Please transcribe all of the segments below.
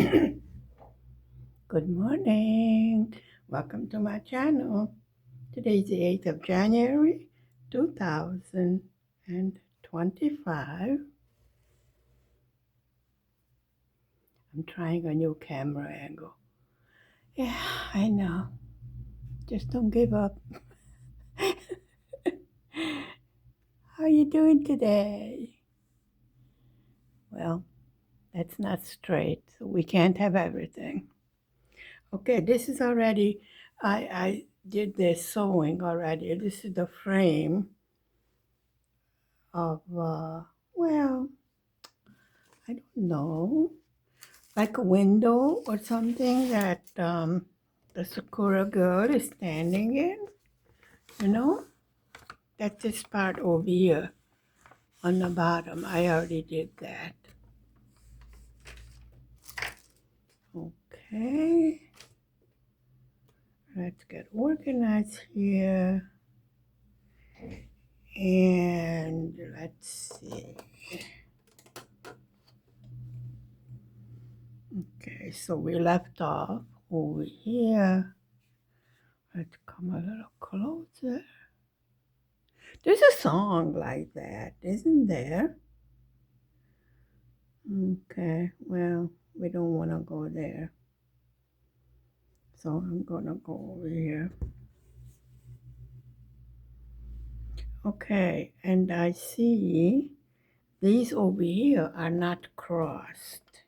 Good morning. Welcome to my channel. Today is the 8th of January, 2025. I'm trying a new camera angle. Yeah, I know. Just don't give up. How are you doing today? Well, that's not straight, so we can't have everything. Okay, this is already, I did the sewing already. This is the frame of, well, I don't know, like a window or something that the Secura Girl is standing in, you know? That's this part over here on the bottom. I already did that. Okay. Let's get organized here. And let's see. Okay, so we left off over here. Let's come a little closer. There's a song like that, isn't there? Okay, well, we don't want to go there. So I'm going to go over here. Okay, and I see these over here are not crossed.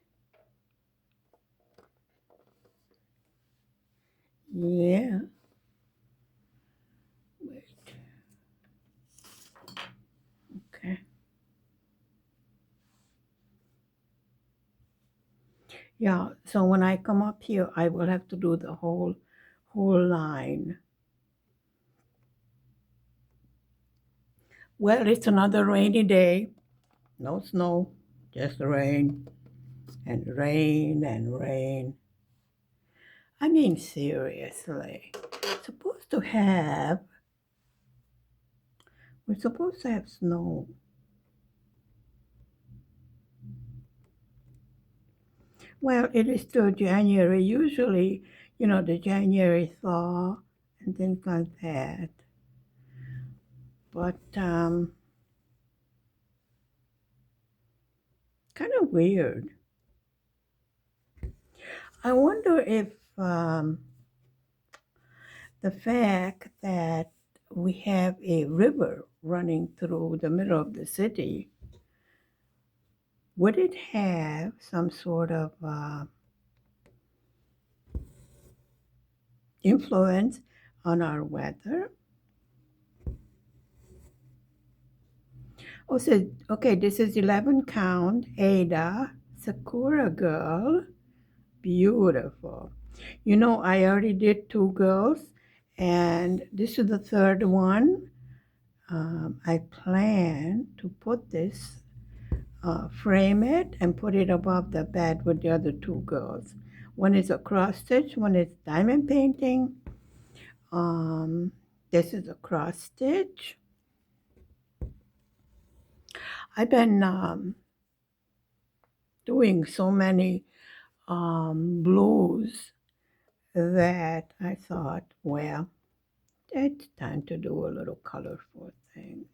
Yeah. Wait. Okay. Yeah, so when I come up here, I will have to do the whole line. Well, it's another rainy day. No snow, just rain and rain and rain. I mean, seriously. Supposed to have, we're supposed to have snow. Well, it is still January. Usually, you know, the January thaw and things like that. But kind of weird. I wonder if the fact that we have a river running through the middle of the city, would it have some sort of influence on our weather? Oh, so, okay, this is 11 count, Ada, Secura Girl. Beautiful. You know, I already did 2 girls, and this is the third one. I plan to put this, frame it, and put it above the bed with the other 2 girls. One is a cross stitch, one is diamond painting. This is a cross stitch. I've been doing so many blues that I thought, well, it's time to do a little colorful things,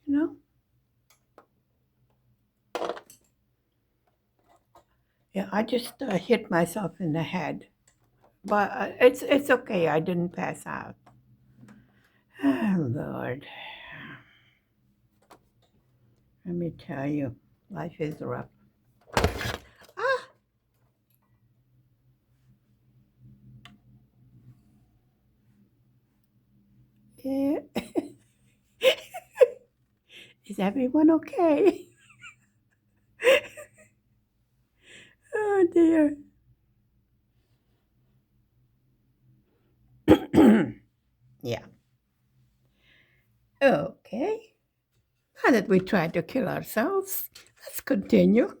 you know? Yeah, I just hit myself in the head, but it's okay. I didn't pass out. Oh, Lord. Let me tell you, life is rough. Ah! Yeah. Is everyone okay? Oh, dear. Yeah. Okay. Now that we tried to kill ourselves, let's continue.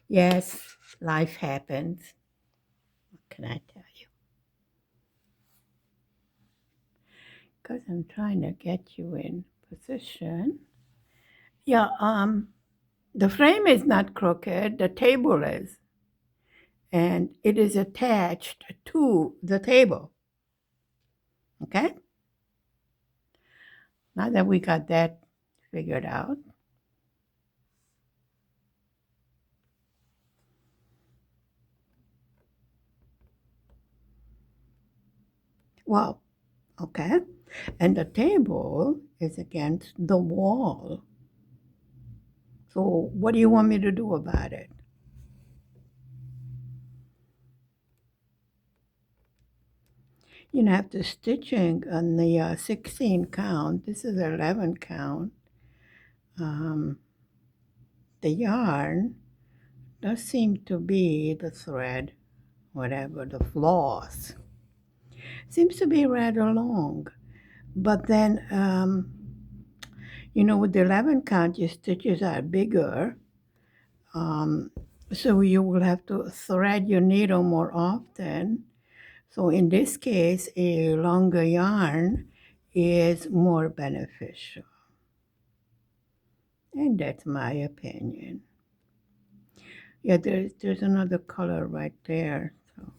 Yes, life happens. What can I tell you? because I'm trying to get you in position. Yeah, the frame is not crooked, the table is, and it is attached to the table. Okay? Now that we got that figured out, well, okay. And the table is against the wall. So, what do you want me to do about it? You know, after stitching on the 16 count, this is 11 count, um, the yarn does seem to be the thread, whatever, the floss. Seems to be rather long. But then, you know, with the 11 count, your stitches are bigger. Um, so you will have to thread your needle more often. So in this case, a longer yarn is more beneficial. And that's my opinion. Yeah, there's another color right there. So.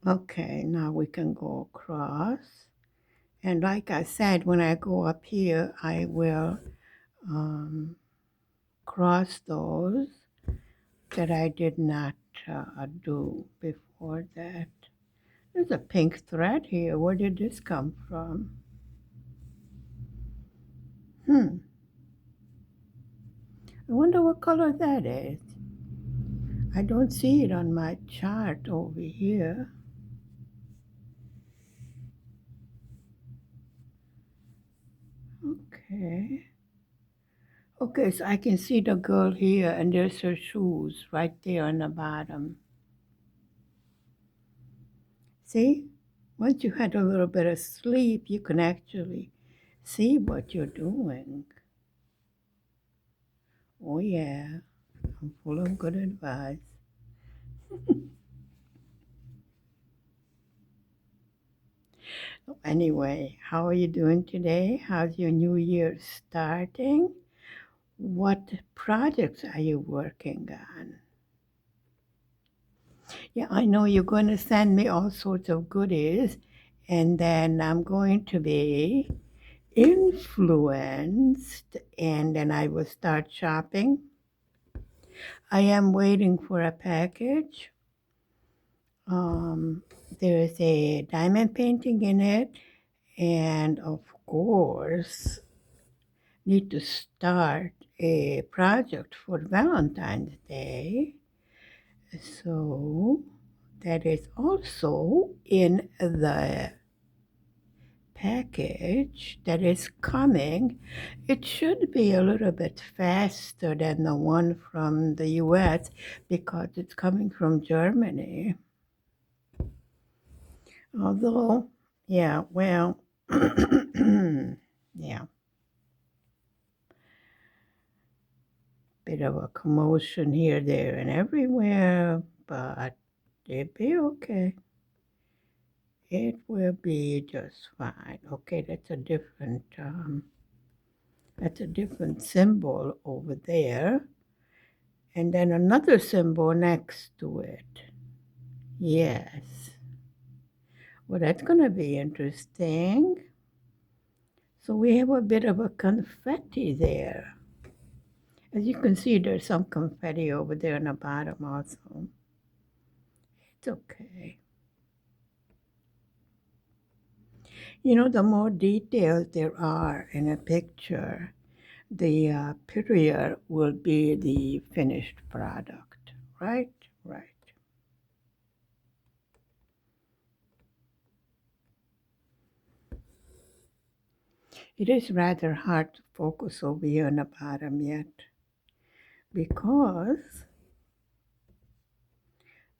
Okay, now we can go across. And like I said, when I go up here, I will cross those that I did not do before that. There's a pink thread here. Where did this come from? I wonder what color that is. I don't see it on my chart over here. Okay. Okay, so I can see the girl here, and there's her shoes right there on the bottom. See? Once you had a little bit of sleep, you can actually see what you're doing. Oh, yeah. I'm full of good advice. Anyway, how are you doing today? How's your new year starting? What projects are you working on? Yeah, I know you're going to send me all sorts of goodies, and then I'm going to be influenced, and then I will start shopping. I am waiting for a package. Um, there's a diamond painting in it, and of course, need to start a project for Valentine's Day. So that is also in the package that is coming. It should be a little bit faster than the one from the US because it's coming from Germany. Although, yeah, well, yeah, bit of a commotion here, there, and everywhere, but it'll be okay. It will be just fine. Okay, that's a different symbol over there. And then another symbol next to it. Yes. Well, that's going to be interesting. So we have a bit of a confetti there. As you can see, there's some confetti over there on the bottom also. It's okay. You know, the more details there are in a picture, the prettier will be the finished product, right? Right. It is rather hard to focus over here on the bottom yet because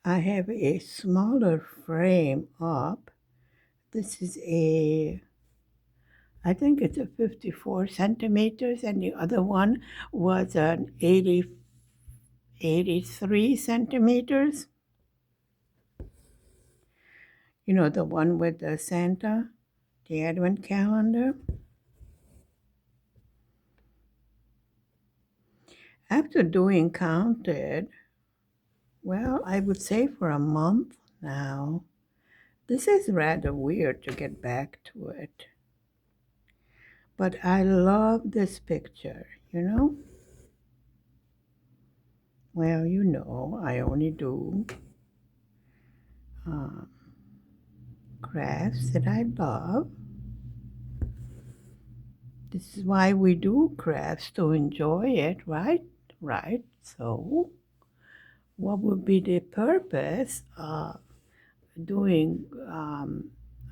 I have a smaller frame up. This is I think it's a 54 centimeters, and the other one was an 83 centimeters. You know, the one with the Santa, the Advent calendar. After doing counted, well, I would say for a month now. This is rather weird to get back to it. But I love this picture, you know? Well, you know, I only do um, crafts that I love. This is why we do crafts, to enjoy it, right? Right. So, what would be the purpose of doing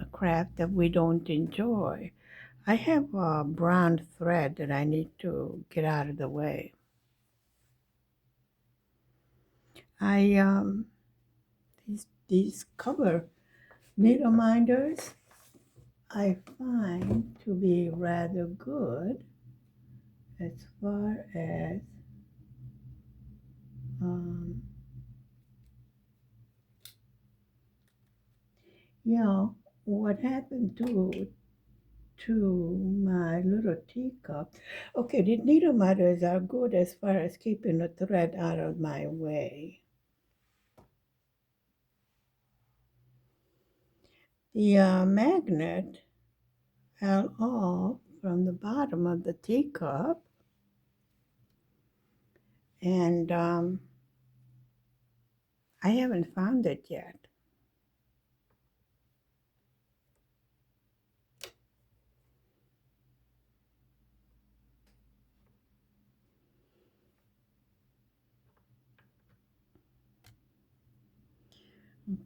a craft that we don't enjoy? I have a brown thread that I need to get out of the way. I these cover needle minders I find to be rather good as far as um, you know what happened to my little teacup. Okay, the needle minders are good as far as keeping the thread out of my way. The magnet fell off from the bottom of the teacup, and I haven't found it yet.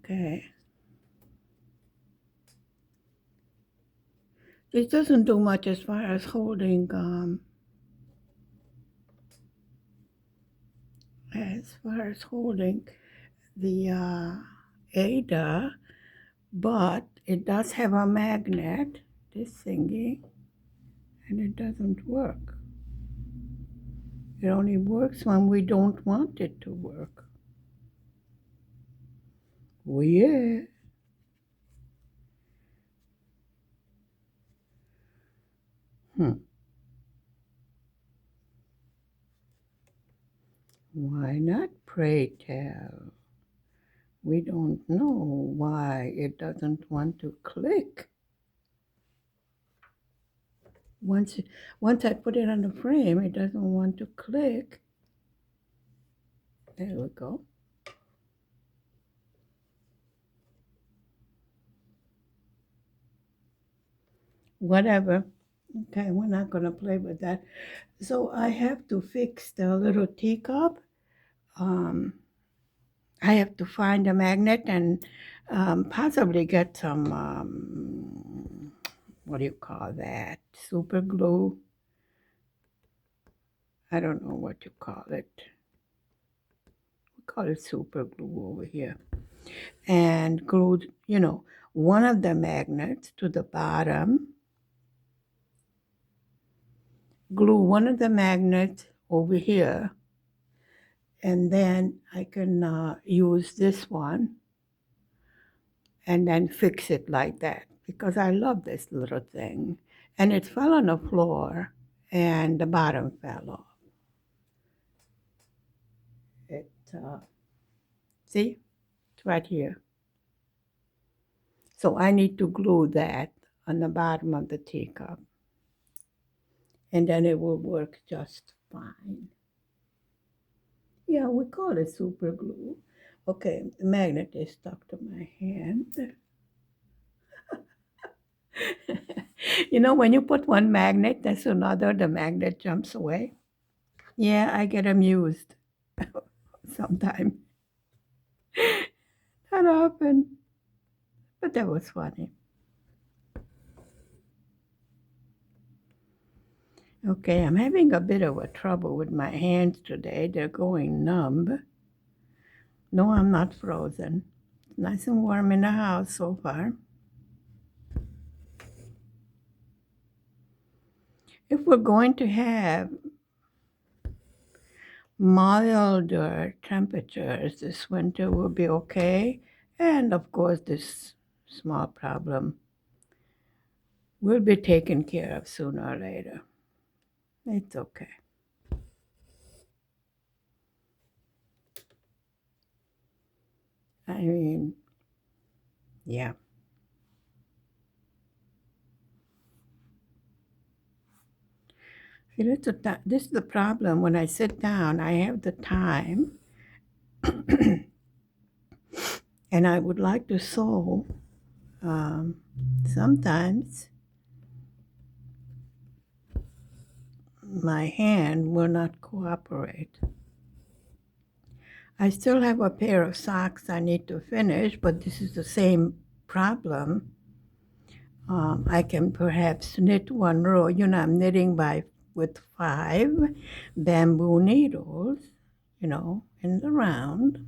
Okay. This doesn't do much as far as holding the Ada, but it does have a magnet, this thingy, and it doesn't work. It only works when we don't want it to work. Oh yeah. Hmm. Why not, pray tell? We don't know why it doesn't want to click. Once, once I put it on the frame, it doesn't want to click. There we go. Whatever. Okay, we're not going to play with that. So I have to fix the little teacup. Um, I have to find a magnet and possibly get some, what do you call that? Super glue. I don't know what you call it. We call it super glue over here. And glue, one of the magnets to the bottom. Glue one of the magnets over here, and then I can use this one and then fix it like that, because I love this little thing. And it fell on the floor and the bottom fell off. It see, it's right here. So I need to glue that on the bottom of the teacup, and then it will work just fine. Yeah, we call it super glue. Okay, the magnet is stuck to my hand. When you put one magnet, there's another, the magnet jumps away. Yeah, I get amused sometimes. That happened, but that was funny. Okay, I'm having a bit of a trouble with my hands today. They're going numb. No, I'm not frozen. It's nice and warm in the house so far. If we're going to have milder temperatures this winter will be okay. And of course, this small problem will be taken care of sooner or later. It's okay. I mean, yeah. See, this is the problem. When I sit down, I have the time, and I would like to sew. Sometimes my hand will not cooperate. I still have a pair of socks I need to finish, but this is the same problem. I can perhaps knit one row. I'm knitting with 5 bamboo needles, in the round.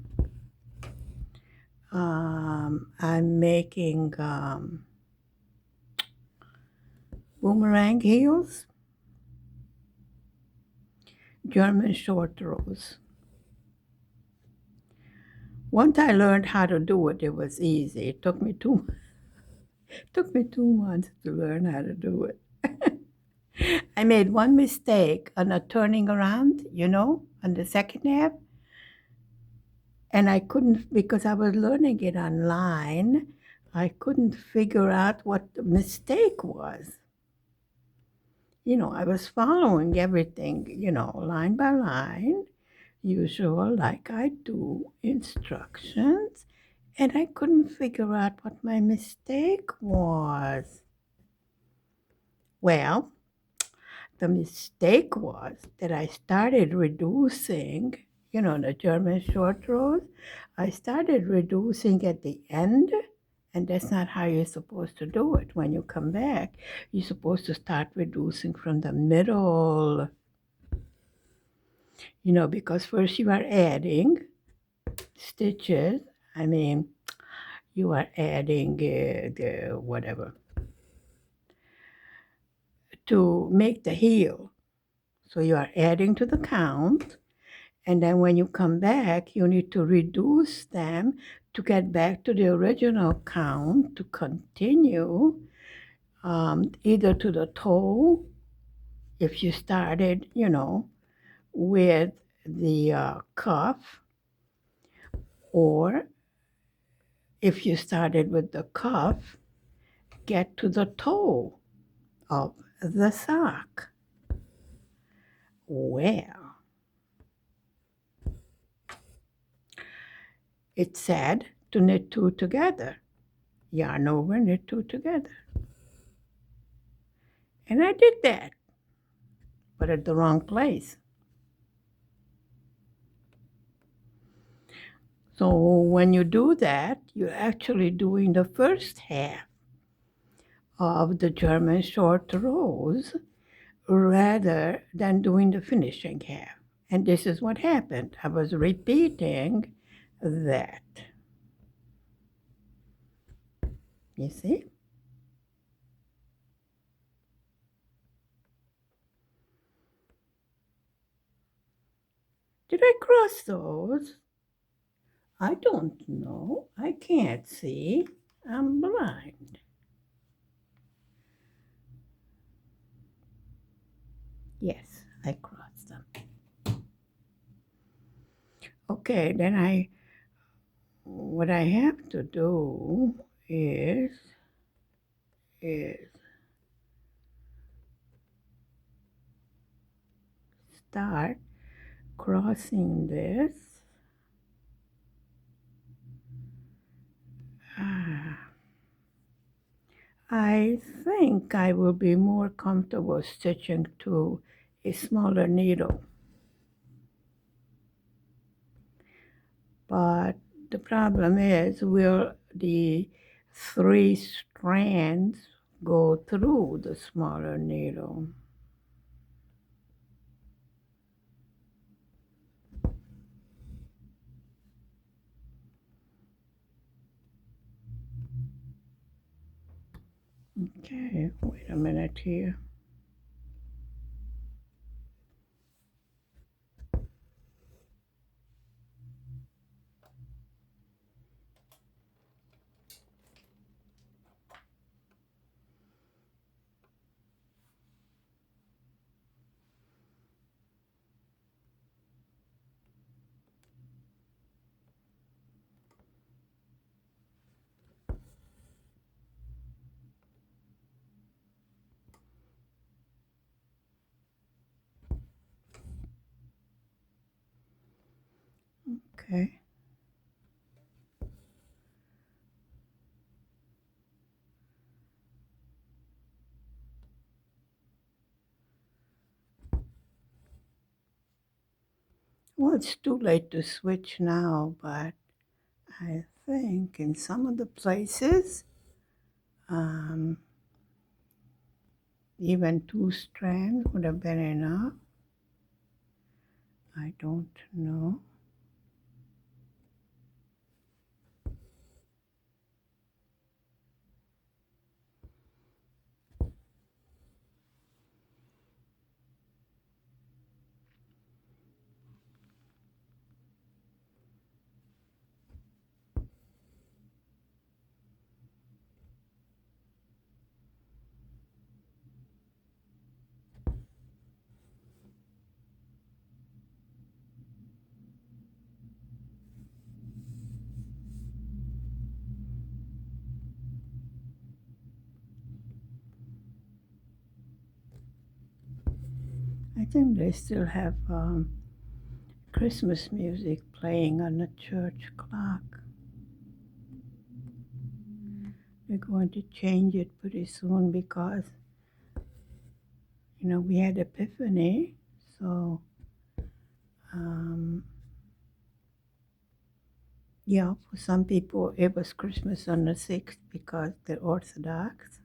I'm making boomerang heels, German short rows. Once I learned how to do it, it was easy. It took me 2 months to learn how to do it. I made one mistake on a turning around, on the second half. And I couldn't, because I was learning it online, I couldn't figure out what the mistake was. I was following everything, line by line, usual, like I do, instructions, and I couldn't figure out what my mistake was. Well, the mistake was that I started reducing, the German short rows. I started reducing at the end, and that's not how you're supposed to do it. When you come back, you're supposed to start reducing from the middle, because first you are adding stitches. I mean, you are adding the whatever to make the heel. So you are adding to the count. And then when you come back, you need to reduce them to get back to the original count to continue, either to the toe, if you started, with the cuff, or if you started with the cuff, get to the toe of the sock. Well, it said to knit 2 together. Yarn over, knit 2 together. And I did that, but at the wrong place. So when you do that, you're actually doing the first half of the German short rows rather than doing the finishing half. And this is what happened. I was repeating that. You see? Did I cross those? I don't know. I can't see. I'm blind. Yes, I crossed them. Okay, then what I have to do is start crossing this. I think I will be more comfortable stitching to a smaller needle. But the problem is, will the 3 strands go through the smaller needle? Okay, wait a minute here. Okay. Well, it's too late to switch now, but I think in some of the places, um, even 2 strands would have been enough. I don't know. I think they still have Christmas music playing on the church clock. We're going to change it pretty soon because, we had Epiphany. So, um, yeah, for some people it was Christmas on the 6th because they're Orthodox.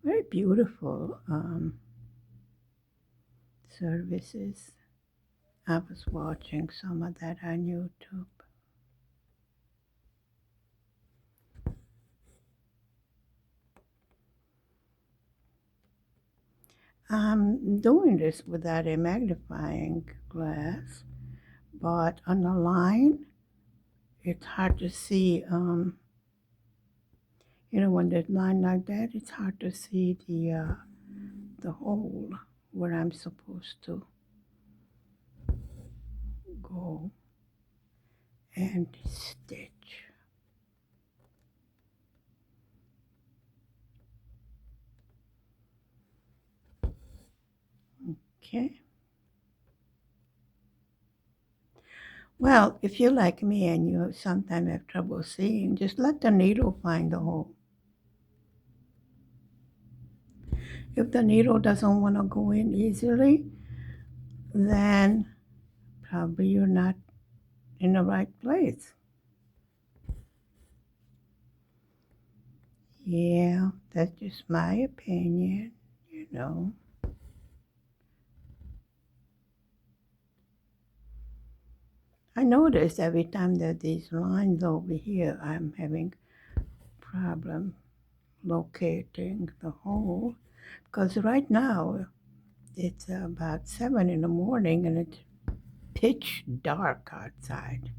Very beautiful services. I was watching some of that on YouTube. I'm doing this without a magnifying glass, but on the line, it's hard to see. When there's line like that, it's hard to see the hole where I'm supposed to go and stitch. Okay. Well, if you're like me and you sometimes have trouble seeing, just let the needle find the hole. If the needle doesn't want to go in easily, then probably you're not in the right place. Yeah, that's just my opinion, you know. I notice every time that these lines over here, I'm having problem locating the hole because right now it's about 7 in the morning and it's pitch dark outside.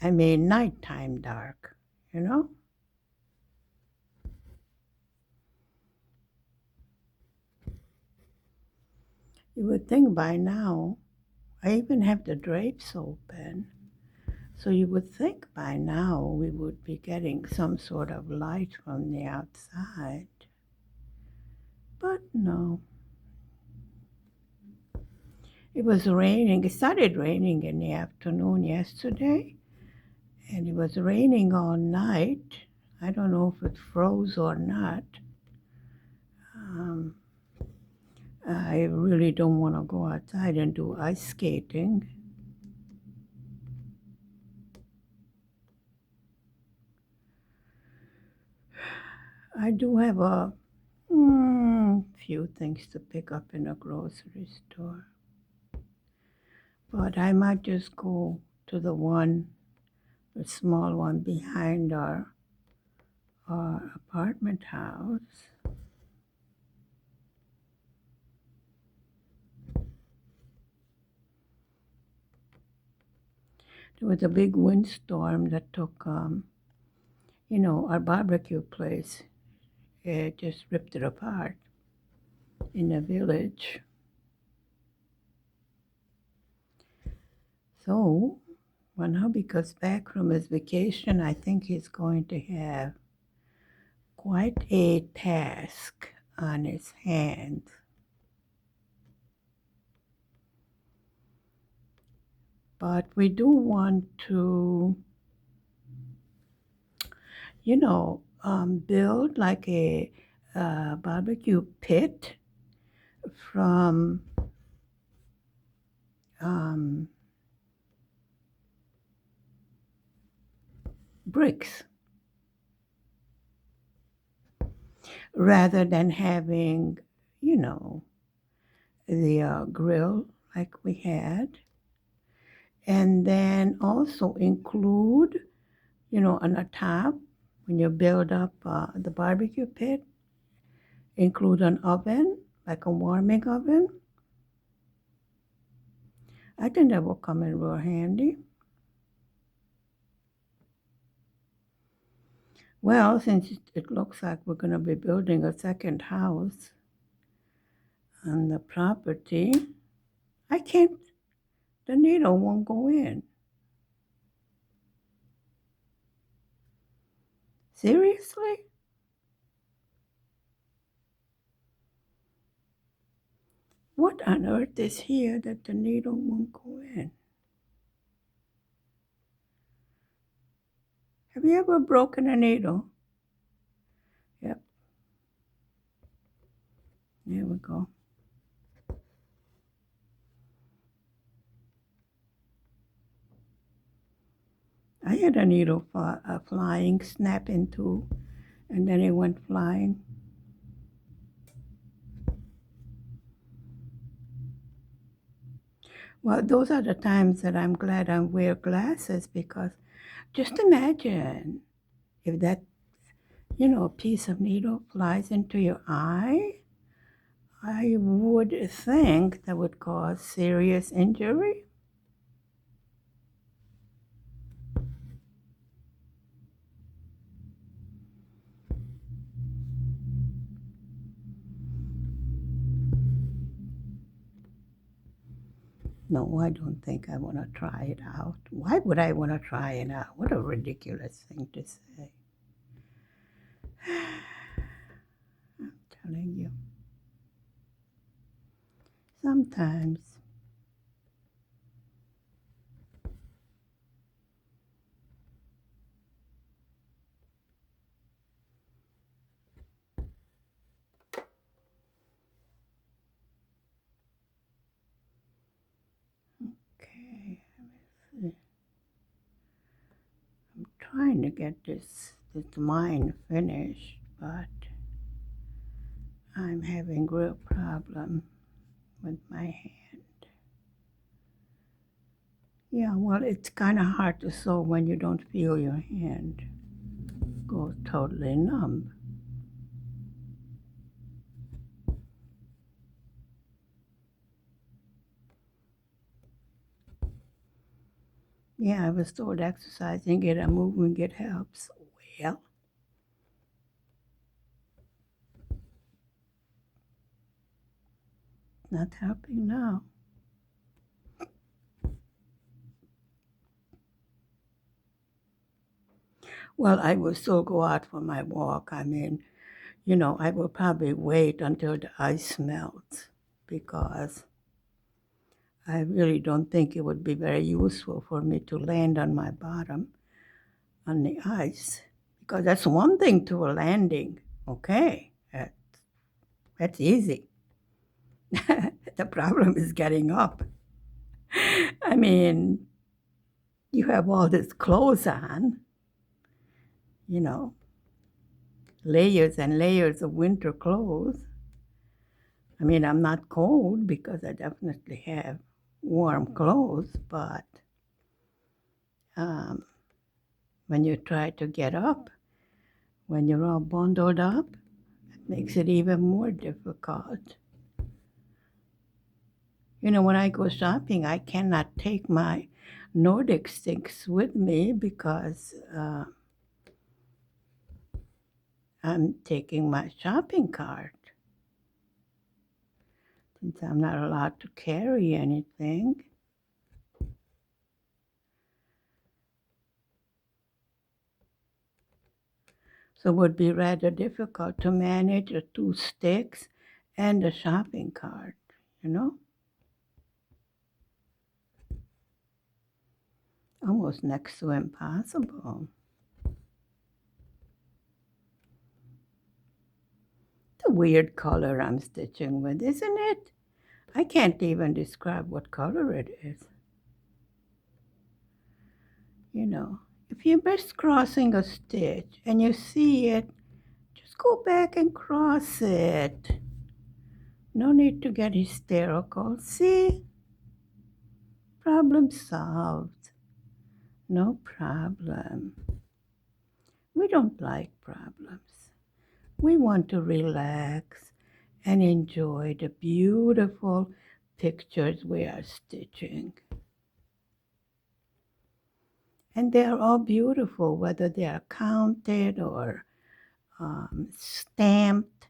I mean, nighttime dark, you know? You would think by now, I even have the drapes open, so you would think by now we would be getting some sort of light from the outside. But no. It was raining. It started raining in the afternoon yesterday, and it was raining all night. I don't know if it froze or not. Um, I really don't want to go outside and do ice skating. I do have a few things to pick up in a grocery store, but I might just go to the small one behind our apartment house. There was a big windstorm that took, our barbecue place. It just ripped it apart in the village. So when hubby comes back from his vacation, I think he's going to have quite a task on his hands. But we do want to, build like a barbecue pit from um, bricks rather than having, you know, the grill like we had. And then also include, on the top, when you build up the barbecue pit, include an oven, like a warming oven. I think that will come in real handy. Well, since it looks like we're going to be building a second house on the property, I can't, the needle won't go in. Seriously? What on earth is here that the needle won't go in? Have you ever broken a needle? Yep, there we go. I had a needle flying, snap into, and then it went flying. Well, those are the times that I'm glad I wear glasses because just imagine if that, piece of needle flies into your eye. I would think that would cause serious injury. No, I don't think I want to try it out. Why would I want to try it out? What a ridiculous thing to say. I'm telling you. Sometimes. Okay, let me see. I'm trying to get this mine finished, but I'm having real problem with my hand. Yeah, well, it's kind of hard to sew when you don't feel your hand go totally numb. Yeah, I was told exercising, get a movement, it helps. Well, not helping now. Well, I will still go out for my walk. I mean, I will probably wait until the ice melts because I really don't think it would be very useful for me to land on my bottom on the ice because that's one thing to a landing. Okay, that's easy. The problem is getting up. I mean, you have all this clothes on, you know, layers and layers of winter clothes. I mean, I'm not cold because I definitely have warm clothes, but um, when you try to get up, when you're all bundled up, it makes it even more difficult. When I go shopping, I cannot take my Nordic sticks with me because I'm taking my shopping cart since I'm not allowed to carry anything. So it would be rather difficult to manage the two sticks and the shopping cart, you know? Almost next to impossible. It's a weird color I'm stitching with, isn't it? I can't even describe what color it is. You know, if you're just crossing a stitch and you see it, just go back and cross it. No need to get hysterical. See? Problem solved. No problem. We don't like problems. We want to relax and enjoy the beautiful pictures we are stitching. And they are all beautiful, whether they are counted or stamped.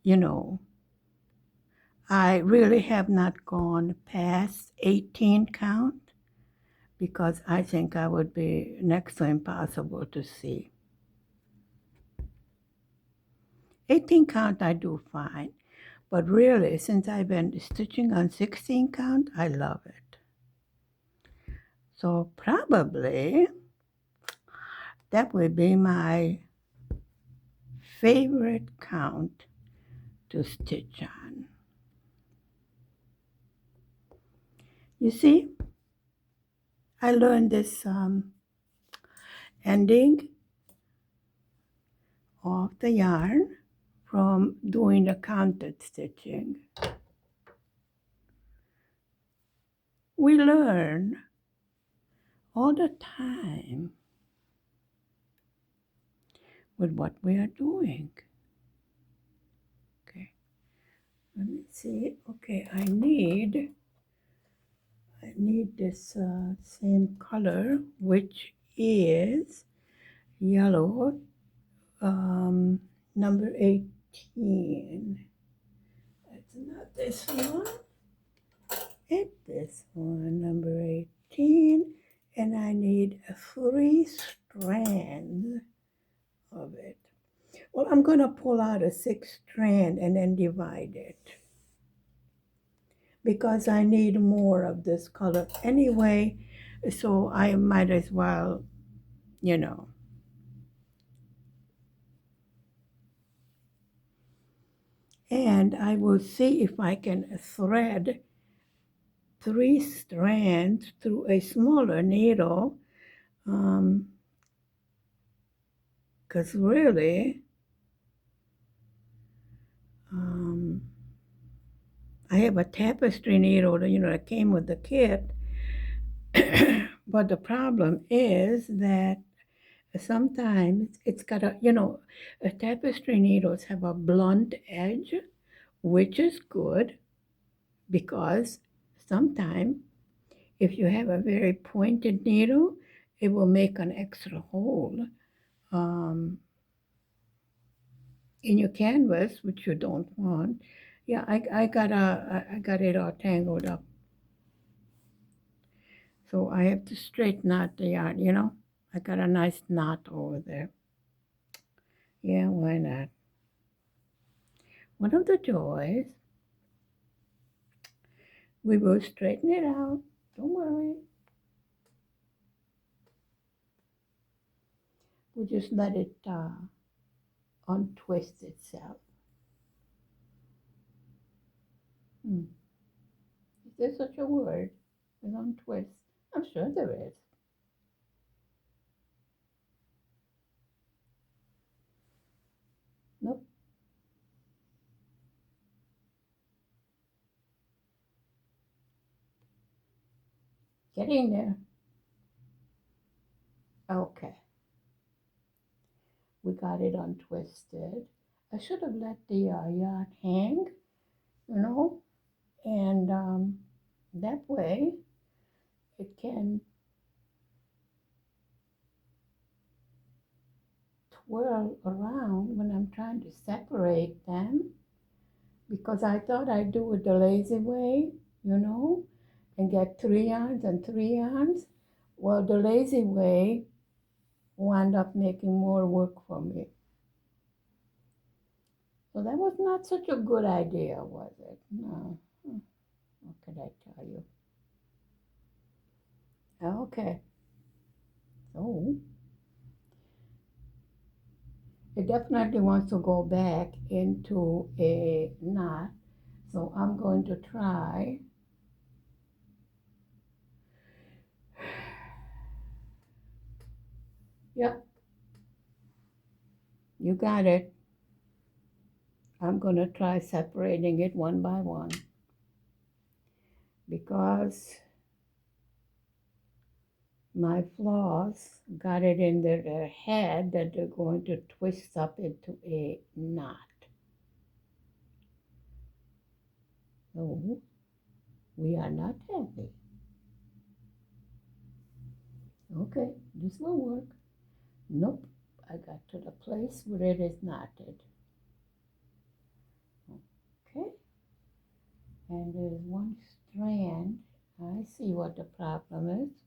You know, I really have not gone past 18 count because I think I would be next to impossible to see. 18 count I do fine, but really since I've been stitching on 16 count, I love it. So probably that would be my favorite count to stitch on. You see, I learned this ending of the yarn from doing the counted stitching. We learn all the time with what we are doing. Okay, let me see. Okay, I need this same color, which is yellow, number 18. It's not this one. It's this one, number 18. And I need 3 strands of it. Well, I'm going to pull out a 6th strand and then divide it because I need more of this color anyway, so I might as well, you know. And I will see if I can thread 3 strands through a smaller needle, because really, I have a tapestry needle, that came with the kit, but the problem is that sometimes it's got tapestry needles have a blunt edge, which is good because sometimes if you have a very pointed needle, it will make an extra hole in your canvas, which you don't want. Yeah, I got it all tangled up. So I have to straighten out the yarn, I got a nice knot over there. Yeah, why not? One of the joys. We will straighten it out. Don't worry. We'll just let it untwist itself. Is there such a word as untwist? I'm sure there is. Nope. Getting there. Okay. We got it untwisted. I should have let the yarn hang, and that way it can twirl around when I'm trying to separate them, because I thought I'd do it the lazy way, and get 3 yarns and 3 yarns. Well, the lazy way wound up making more work for me. So that was not such a good idea, was it? No. What could I tell you? Okay. So it definitely wants to go back into a knot. So I'm going to try. Yep, you got it. I'm going to try separating it one by one because my flaws got it in their head that they're going to twist up into a knot. So we are not happy. Okay, this will work. Nope, I got to the place where it is knotted. Okay, and there's one strand. I see what the problem is.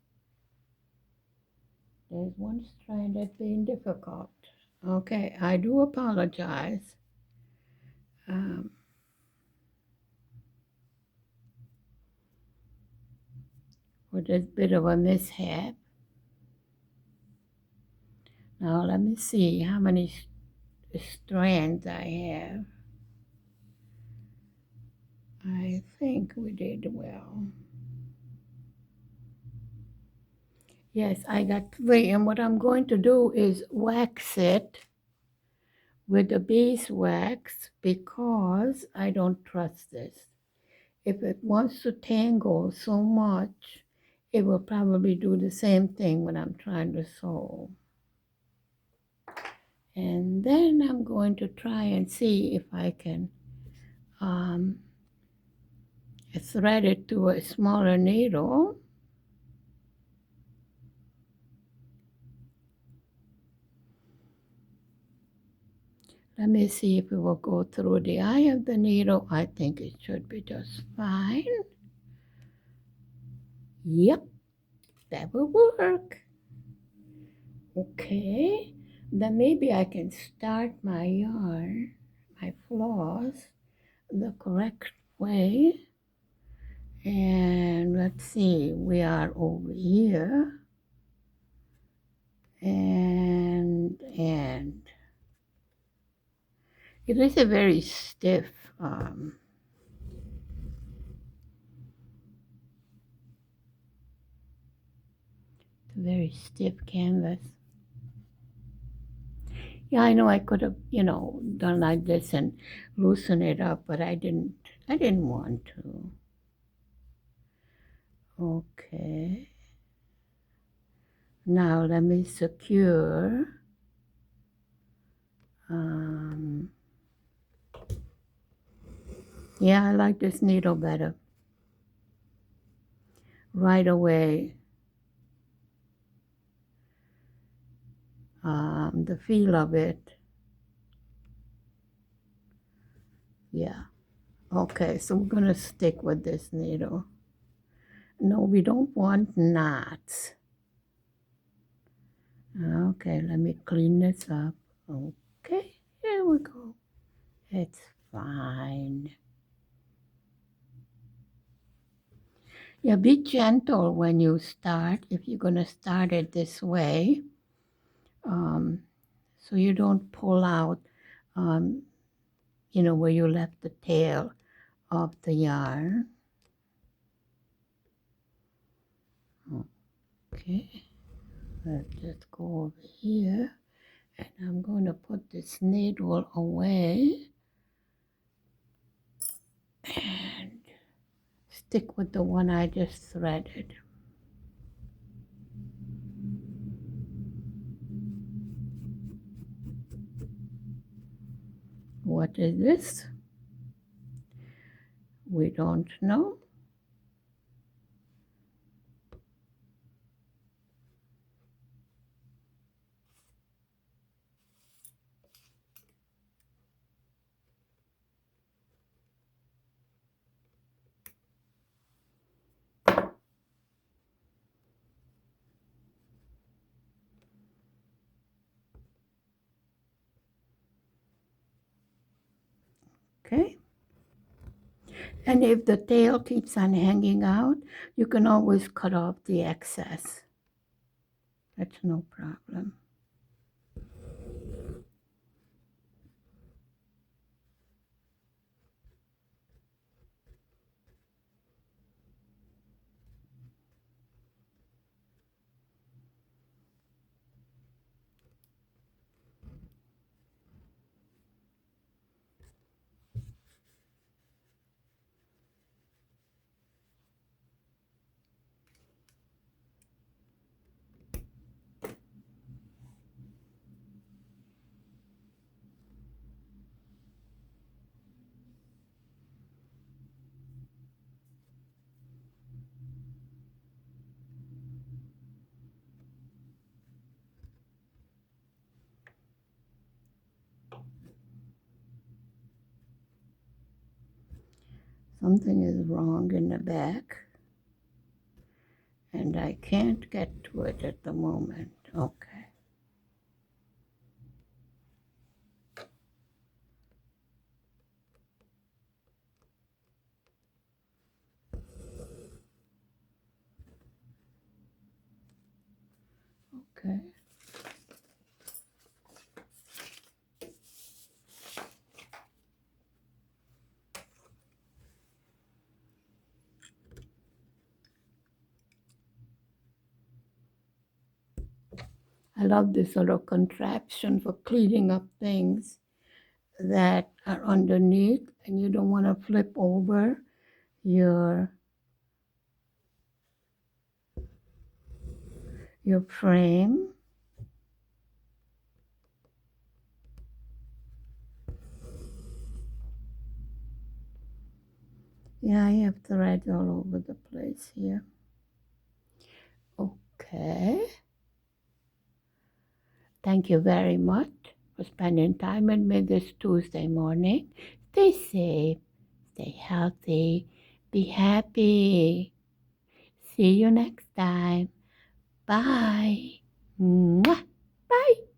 There's one strand that's being difficult. Okay, I do apologize. Um, for this bit of a mishap. Now let me see how many strands I have. I think we did well. Yes, I got 3, and what I'm going to do is wax it with the beeswax because I don't trust this. If it wants to tangle so much, it will probably do the same thing when I'm trying to sew. And then I'm going to try and see if I can thread it to a smaller needle. Let me see if it will go through the eye of the needle. I think it should be just fine. Yep, that will work. Okay, then maybe I can start my yarn, my floss, the correct way. And let's see, we are over here. And it is a very stiff very stiff canvas. Yeah, I know I could have, done like this and loosen it up, but I didn't want to. Okay. Now let me secure. Yeah, I like this needle better. Right away. The feel of it. Yeah. Okay, so we're going to stick with this needle. No, we don't want knots. Okay, let me clean this up. Okay, here we go. It's fine. Yeah, be gentle when you start, if you're going to start it this way, so you don't pull out, where you left the tail of the yarn. Okay, let's just go over here, and I'm going to put this needle away and stick with the one I just threaded. What is this? We don't know. Okay? And if the tail keeps on hanging out, you can always cut off the excess. That's no problem. Something is wrong in the back, and I can't get to it at the moment. Okay. Okay. I love this little contraption for cleaning up things that are underneath, and you don't want to flip over your frame. Yeah, I have thread all over the place here. Okay. Thank you very much for spending time with me this Tuesday morning. Stay safe, stay healthy, be happy. See you next time. Bye. Mwah. Bye.